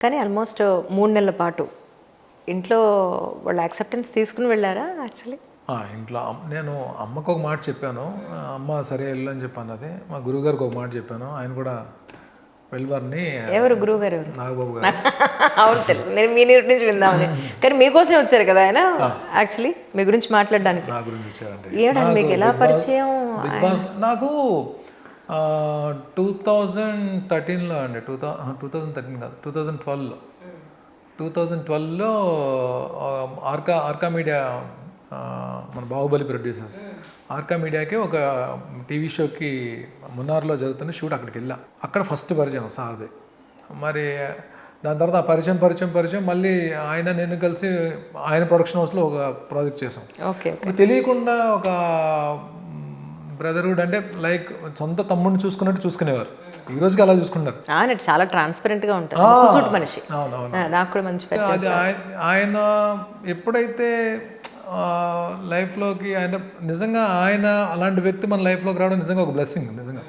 కానీ ఆల్మోస్ట్ 3 నెలల పాటు ఇంట్లో వాళ్ళ యాక్సెప్టెన్స్ తీసుకుని వెళ్ళారా యాక్చువల్లీ? ఇంట్లో నేను అమ్మకు ఒక మాట చెప్పాను. అమ్మ సరే వెళ్ళు అని చెప్పాను. అది మా గురువుగారికి ఒక మాట చెప్పాను. ఆయన కూడా వెళ్ళివారిని. ఎవరు గురువుగారు? ఎవరు? నాగబాబు గారు. అవును, తెలుసు. నేను మీ నీటి నుంచి విందామని. కానీ మీకోసమే వచ్చారు కదా ఆయన యాక్చువల్లీ మీ గురించి మాట్లాడడానికి. నా గురించి వచ్చారండి. ఏమిటండి మీకు ఎలా పరిచయం? బిగ్ బాస్ నాకు 2013లో అండి. 2013 కాదు, 2012లో ఆర్కా మీడియా, మన బాహుబలి ప్రొడ్యూసర్స్ ఆర్కా మీడియాకి ఒక టీవీ షోకి మున్నార్లో జరుగుతున్న షూట్, అక్కడికి వెళ్ళా. అక్కడ ఫస్ట్ పరిచయం సార్ది. మరి దాని తర్వాత ఆ పరిచయం మళ్ళీ ఆయన నేను కలిసి ఆయన ప్రొడక్షన్ హౌస్లో ఒక ప్రాజెక్ట్ చేసాం. ఓకే. తెలియకుండా ఒక బ్రదర్హుడ్, అంటే లైక్ సొంత తమ్ముడిని చూసుకున్నట్టు చూసుకునేవారు. ఈ రోజుకి అలా చూసుకుంటారు. చాలా ట్రాన్స్పరెంట్ గా ఉంటారు మనిషి. నాకు కూడా మంచి అది ఆయన ఎప్పుడైతే లైఫ్లోకి ఆయన నిజంగా ఆయన అలాంటి వ్యక్తి మన లైఫ్లోకి రావడం నిజంగా ఒక బ్లెస్సింగ్. నిజంగా